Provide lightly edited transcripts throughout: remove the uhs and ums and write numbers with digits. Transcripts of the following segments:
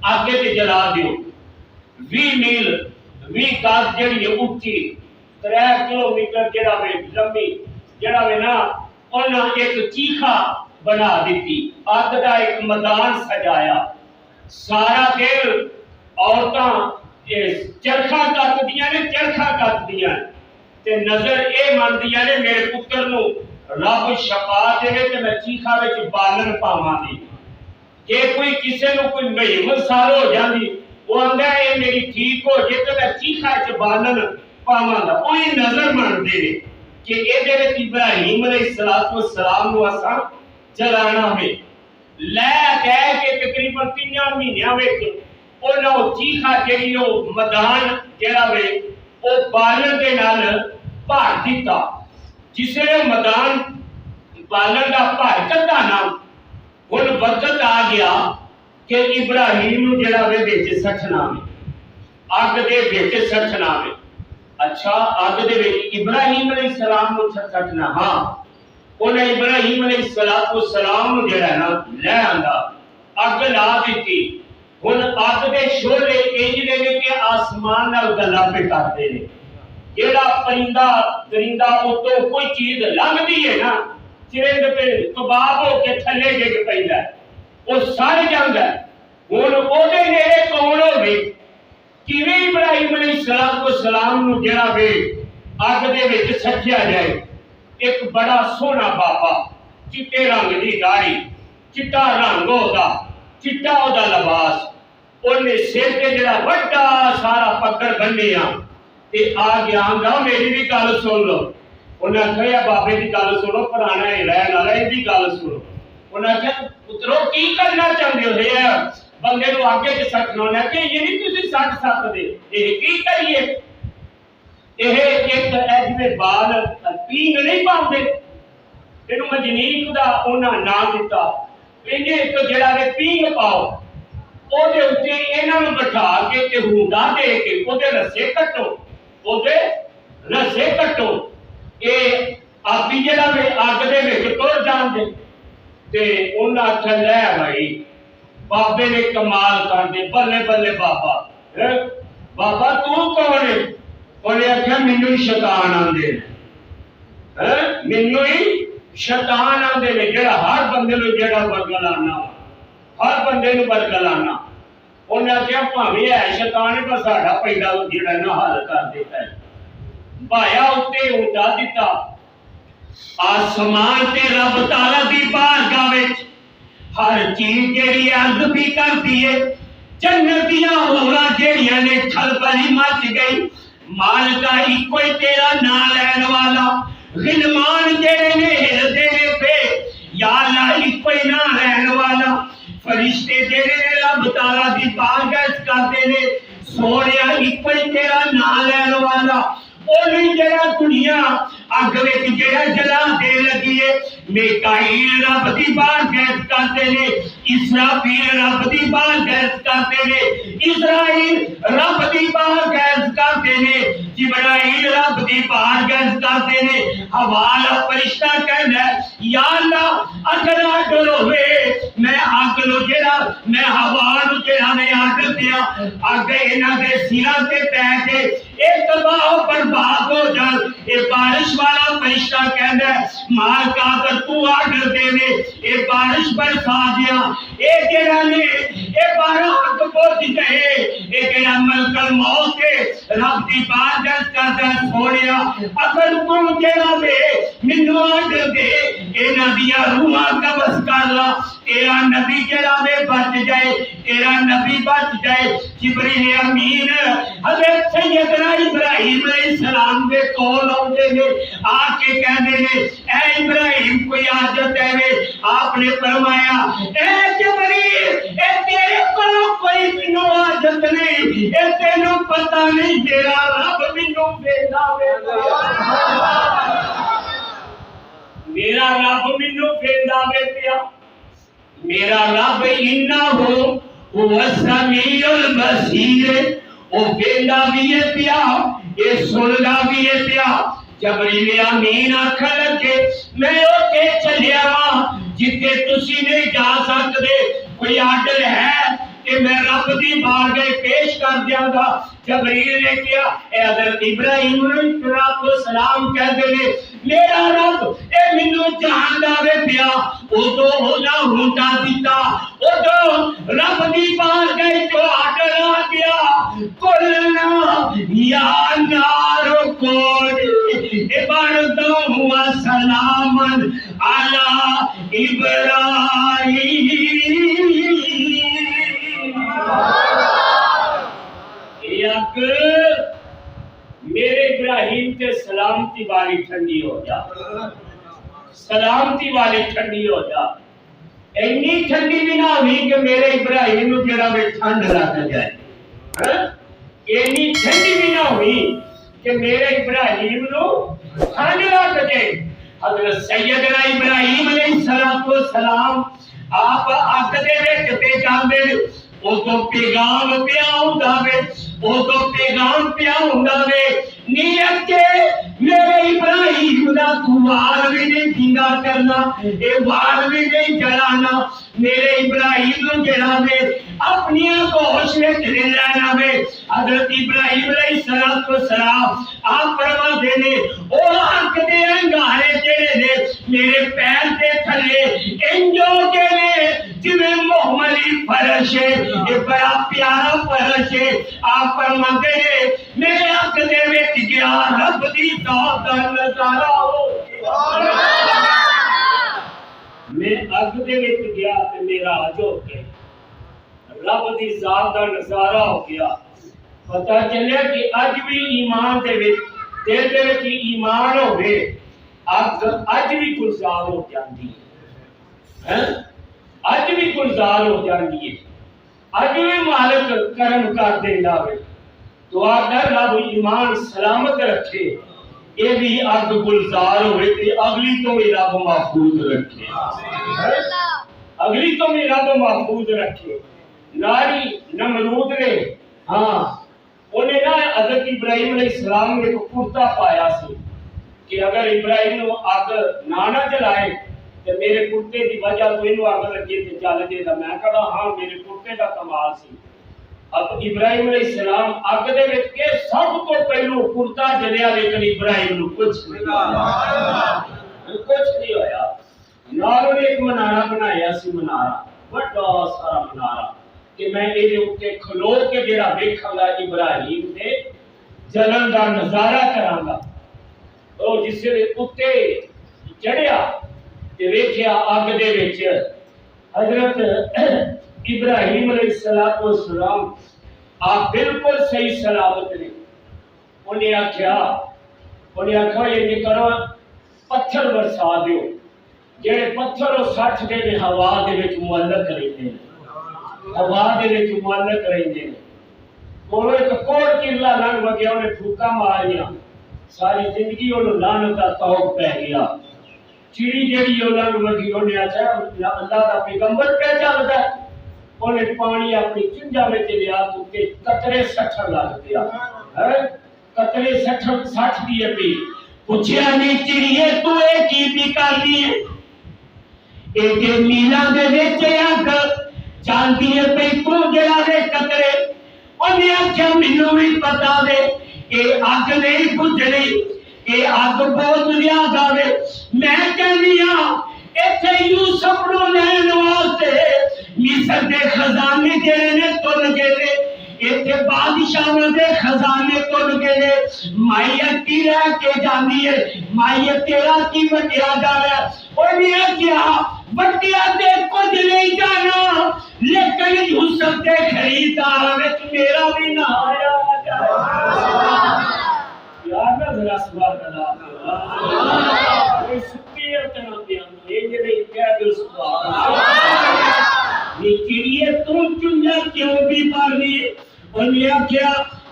आगे ते जला दियो। 20 मील 20 गज जिहड़ी उच्ची 3 किलोमीटर जिहड़ा वे लंबी जिहड़ा वे ना उन्हां एक चीखा बना दी। अग दा एक मैदान सजाया। सारा दिन औरतां चरखा कतदियां ने चरखा कतदियां ते नजर ये मनदियां ने मेरे पुत्र नूं रब शफा देवे ते मैं चीखा विच बालन पावांगी। जे कोई किसी नूं कोई मुहिम साल हो जाती वो आंदा है मेरी ठीक हो जे तो मैं चीखा च बालन पावांगा। ओही नजर मनदे ने कि इहदे विच इब्राहिम अलैहिस्सलाम नूं असां चलाना है। लै कह के तकरीबन 3 महीनों विच उन्होंने चीखा जी मैदान जरा वे बालन के नाल भर दिता। जिसने मैदान बालन का भर कदा ना हुण वक्त आ गया कि इब्राहिम जरा वे विच सटना है। अग दे विच सटना है। अच्छा अग दे विच इब्राहिम अलैहिस्सलाम नूं सटना। हाँ उन्हें इब्राहिम अलैहिस्सलाम नूं जरा ना लै आंदा अग ला दी। हुण अग दे शोले इंज ने कि आसमान नाल गल्लां पे करदे ने। जेड़ा परिंदा उतों कोई चीज लंघदी है ना चिरंद पे कबाब होके थल्ले डिग पैंदा वो सड़ जांदा। हुण ओदे नेड़े कौन होवे किवें इब्राहिम अलैहिस्सलाम नूं जेड़ा वे अग दे विच सट्टिया जाए। एक बड़ा सोहना बाबा चिट्टे रंग दी दाढ़ी चिट्टा रंग होदा चिट्टा ओदा लिबास उन्हें सिर ते जड़ा वड्डा सारा पत्थर बन्निया ते आ गया आंदा मेरी भी गल सुन लो। उन्हें आख्या बाबे की गल सुनो पुराना ही रहन वाला इहदी गल सुनो। उन्हें आख्या पुत्रो की करना चाहते हो है बंदे नूं आगे च सटना। उन्हें आख्या ये नहीं तुसीं सट सकदे ये की करिए यह एक जिवें बाल पींग नहीं पाउंदे इहनूं मजनीक दा उन्हां नाम दिता। इहने एक जड़ा वे पींग पाओ ओदे उत्ते इन्हां नूं बिठा के ते हुंडा दे के ओदे रस्से कट्टो ओदे रस्से कट्टो ये आपी जड़ा वे अग दे विच तुर जांदे। ते उन्हां आख्या लै भाई बाबे ने कमाल कर दे बल्ले बल्ले बाबा बाबा तू कौन है। उन्हें आख्या मैनू ही शैतान आंदे मैनू ही शैतान आंदे ने जेड़ा हर बंदे नूं जेड़ा बरगलाना हर बंदे नूं बरगलाना। उन्हें आख्या भावें है शैतान पर साडा पैदा जेड़ा ना हल कर देता है। भाया उत्ते उठा दिता। आसमान ते रब ताला दी बारगाह विच हर चीज जेड़ी अर्ज भी करदी है। जन्नत दियां होरां जेड़ियां ने खलबली मच गई। मालिका इको ही तेरा नाम लैन वाला गिलमान जेड़े ने हिलदे ने पे या अल्लाह इको ही नाम लैन वाला फरिश्ते जेड़े ने रब ताला दी बारगाह करदे ने सोनिया इको ही तेरा नाम लैन वाला। ओली जेड़ा दुनिया अग विच जेड़ा जला दे लगी है। मिकाईल रब दी बारगाह करदे ने इसराफील रब दी बारगाह करदे ने इस्राईल रब दी बारगाह करदे ने जिब्राईल रब दी बारगाह करदे ने। हवाला फरिश्ता कहंदा या अल्लाह अगर आर्डर होवे मैं अग नु जेड़ा मैं हवा नु जेड़ा ने आर्डर दिया अग इन्हां दे सिरां ते पै के एक तबाह बर्बाद हो जाए। ये बारिश वाला फरिश्ता कहंदा मालिका अगर तू आर्डर देवे ये बारिश बरसा दिया ये जेड़ा ने ये 12 हक पहुंच गए। ये जेड़ा मलकल मौत है रब दी बारगाह करदा सोनिया अगर तू जेड़ा वे मैनू आर्डर दे इन्हां दियां रूहां कब्ज कर ला तेरा नबी जेड़ा वे बच जाए तेरा नबी बच जाए। जिब्रील अमीन हजरत सैयदना इब्राहिम अलैहिस्सलाम दे कोल आउंदे ने आके कहंदे ने ऐ इब्राहिम कोई आदत है वे आपने फरमाया ऐ जिब्रील ए तेरे कोलों कोई मैनू आदत नहीं ए तेनू पता नहीं तेरा रब मैनू वेंदा वे मेरा रब मैनू वेंदा वे पिया। मेरा रब इन्ना हो हुवा समीउल बसीर ओ वेंदा भी है पिया ये सुनदा भी है पिया। जबरील अमीन आखन लगे मैं ओके चलिया वा जिथे तुसी नहीं जा सकते कोई आर्डर है कि मैं रब दी बारगाह पेश कर दियांगा। जबरील ने कहा ए हजरत इब्राहिम सलाम कहते ने मेरा रब ए मैनू जहां दावे पिया उदो ना हुंडा दिता उदो रब दी बारगाह चो हटना गया कुलना या नारो कोड इबारतो हुआ सलामन अला इब्राहिम। मेरे इब्राहिम के सलामती वाली ठंडी हो जा, सलामती वाली ठंडी हो जा। इन्नी ठंडी भी ना हुई कि मेरे इब्राहिम को जरा वे ठंड लग जाए, इन्नी ठंडी भी ना हुई कि मेरे इब्राहिम को ठंड लग जाए। हजरत सैयदना इब्राहिम अलैहिस्सलाम आप अग दे विच ते जांदे उदों पैगाम पिया हुंदा वे, उदों पैगाम पिया हुंदा वे नीयत के मेरे इब्राहिम दा तू वार भी नहीं जिंदा करना, ए वार भी नहीं जलाना। मेरे इब्राहिम को जेड़ा वे अपनी होश में ले लेना वे। हजरत इब्राहिम अलैहिस्सलाम आप फरमाते ने ओ हक दे अंगारे जेड़े ने मेरे पैर के थले इंजो के ने जिवें मोहम्मदी फर्श है, ये बड़ा प्यारा फर्श है। आप फरमाते ने मेरे हक दे विच गया रब दी जात दा नजारा हो। मैं अग दे विच गया ते मेरा अज हो गया, रब दी जात दा नजारा हो गया। पता चलिया कि अज भी ईमान दे विच दिल दे विच ईमान होवे अग अज भी गुलजार हो जाती है, अज भी गुलजार हो जाती है, अज भी मालिक करम कर देंदा वे। दुआ कर रब ईमान सलामत रखे, ये भी अग गुलजार होवे ते अगली तो भी रब महफूज रखे, अगली तो भी रब महफूज रखे। नारी नमरूद ने हाँ उन्हें ना हजरत इब्राहिम अलैहिस्सलाम ने एक कुर्ता पाया सी कि अगर इब्राहिम को अग ना जलाए तो मेरे कुर्ते की वजह तो इनू अग लगे तो चल जाएगा। मैं कहा हाँ मेरे कुर्ते का कमाल सी। अब इब्राहिम अलैहिस्सलाम अग दे विच के सब तो पहलू कुर्ता जलिया लेकिन इब्राहिम को कुछ नहीं होया। नाल उन्हें एक मनारा बनाया सी, मनारा बड़ा सारा मनारा कि मैं ये उत्ते खलो के जेड़ा वेखांगा इब्राहिम दे जलन दा नजारा करांगा। तो जिस उत्ते चढ़िया ते वेखिया अग दे विच हजरत इब्राहिम अलैहिस्सलाम आप बिल्कुल सही सलामत ने। उन्हें आख्या ये करो पत्थर बरसा दियो, जेड़े पत्थर सट के हवा दे विच मुअल्लक रहिंदे, हवा दे विच मुअल्लक रहिंदे। कोलों एक कोड़ किला लंघ वगया, उन्हें फूका मारिया, सारी जिंदगी उन्हें लानत दा तौक पै गया। चिड़ी जेड़ी लंघ वगी उन्हें आख्या अल्लाह दा पैगंबर पे चलदा, उन्हें पानी अपनी चुंझा में लिया तो के कतरे सठन लग गया, कतरे सठ दिए पी। पूछया नहीं चिड़िए तू ये की भी करनी है, एक मीला दे विच अग चलदी है पई तू जेड़ा दे कतरे। उन्हें आख्या मैनू भी पता वे ये अग नहीं बुझनी, ये अग बहुत ज्यादा वे। मैं कहनी हां इत्थे यूसुफ नूं लैण वास्ते मिस्र दे खजाने जेड़े ने तुल गए, इत्थे बादशाहां दे खजाने तुल गए। माइयत की रह के जांदी है, माइयत तेरा की वटिया जावे। उन्हें क्या वटिया ते कुछ नहीं जाना, लेकिन यूसुफ दे खरीदार विच मेरा भी ना आया यार ना जरा सुभान अल्लाह। कोई सुत्ती है तना पियानो ये जेड़े कह दो सुभान अल्लाह। ये चिड़िए तू चुंझा क्यों भी मारनी। उन्हें आख्या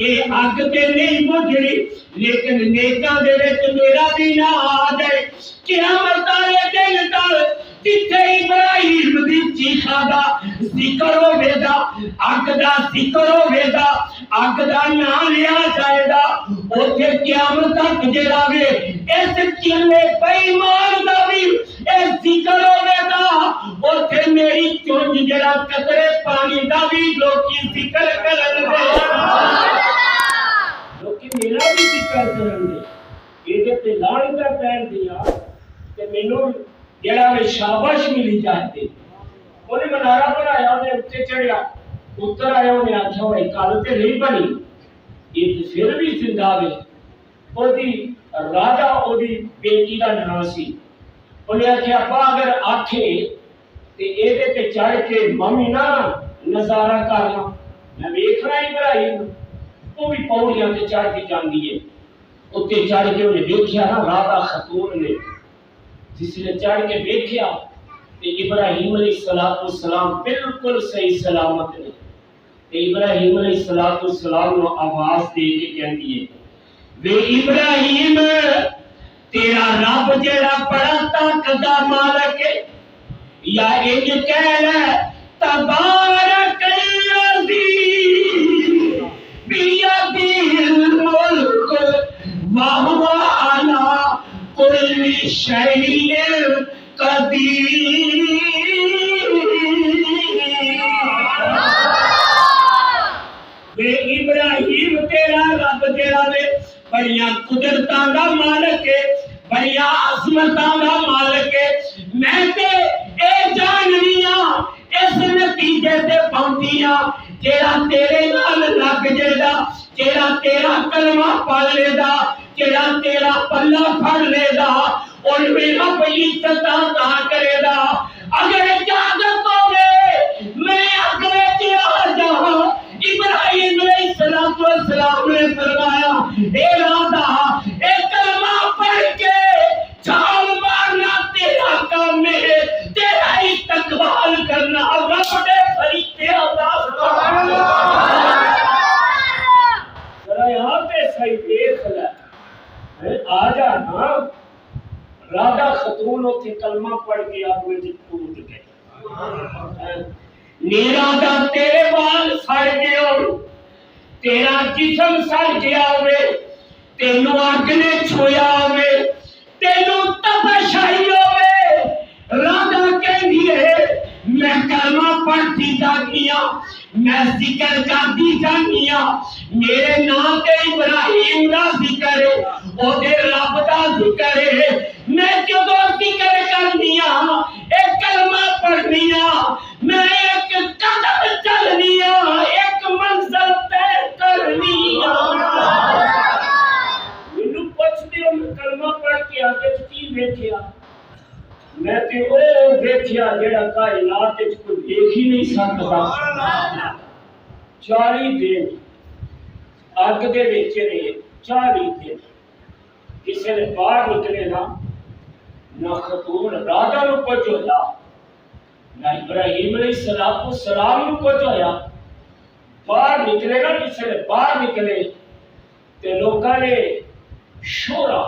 ये अग ते नहीं बुझनी, लेकिन नेकां दे विच मेरा भी ना आ जाए। क़यामत वाले दिन तक जिथे इब्राहिम दी चीखा दा जिक्र होवेगा, अग दा जिक्र होवेगा, अग दा नाम लिया जाएगा, उथे क़यामत तक जेड़ा वे इस चिल्ले बेईमान दा भी ए जिक्र होवेगा उथे मेरी चुंझ जड़ा कतरे पानी दा भी लोकी जिक्र करनगे लोकी मेरा भी जिक्र करनगे एदे ते लानता पैण दिया ते मैनू जड़ा वे शाबाश मिली जाते ओने मनारा बनाया ओने उत्ते चढ़िया उतर आया ओने आख्या भाई कल ते नहीं बनी ये फिर भी जिंदा वे ओदी राधा ओदी बेटी दा नाम सी ओने आख्या अब्बा अगर आखे ते एदे ते चढ़ के मम्मी ना नजारा करना मैं वेखना ही भराई वो भी पौड़ियां ते चढ़ के जांदी है उत्ते चढ़ के ओने देखिया ना राधा खतून ने जिसने चढ़ के देखिया ते इब्राहिम अलैहिस्सलाम बिल्कुल सही सलामत ने ते इब्राहिम अलैहिस्सलाम नु आवाज दे के कहंदी है वे इब्राहिम तेरा रब जेड़ा बड़ा ताकत दा मालिक है या इंज कह ले तबारक अल्लज़ी बियदिल मुल्क व हुवा अला कुल्ली शैइन कदीर वे इब्राहिम तेरा रब जेड़ा वे बड़ियां कुदरतां दा मालिक है बड़ियां अज़मतां दा मालिक है मैं ते ए जाननिया इस नतीजे ते पहुंचिया जेड़ा तेरे नाल लग जेदा जेड़ा तेरा कलमा पढ़ लेदा जेड़ा तेरा पल्ला फड़ लेदा और मेरा इज्जत ता करेदा अगर इजाजत होवे मैं अगले ते आ जाऊं इब्राहिम अलैहिस्सलाम ने फरमाया ए राधा ए कलमा पढ़ के छाल मारना तेरा काम है तेरा इस्तकबाल करना रब ने फरिश्ते अल्लाह सुभान अल्लाह जरा यहां पे सही देख ले आ जा ना राधा खतून उथे कलमा पढ़ के आप में कूद गए नीरा दा तेरे बाल सड़ गए तेरा जिस्म सड़ गया होवे तेनू अग ने छुया होवे तेनू तपश आई होवे राधा कहंदी है मैं कलमा पढ़ती जानी हां मैं जिक्र करती जानी हां मेरे नाम ते इब्राहिम दा जिक्र है ओदे रब दा जिक्र है मैं जदों जिक्र करनी हां एक कलमा पढ़नी हां मैं एक कदम चलनी हां एक मंजिल तय करनी हां मैनू पुछदे हो मैं कलमा पढ़ के आगे की वेखिया मैं ते ओ वेखिया जेड़ा कायनात विच कोई देख ही नहीं सकदा 40 दिन अग दे विच रहे 40 दिन किसी ने बाहर निकले ना खतून राधा नु कुछ होया ना इब्राहिम अलैहिस्सलाम नु कुछ होया बाहर निकले ना किसी ने बाहर निकले ते लोकां ने शोरा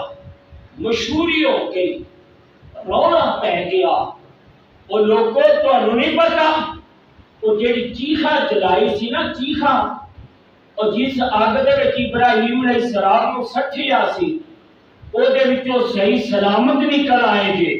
मशहूरी हो गई रौला पै गया वो लोगों तो नहीं पता वो जेड़ी चीखा चलाई सी ना चीखा और जिस अग दे विच इब्राहिम अलैहिस्सलाम नु सठिया सी ओदे विचों सही सलामत निकल आए जे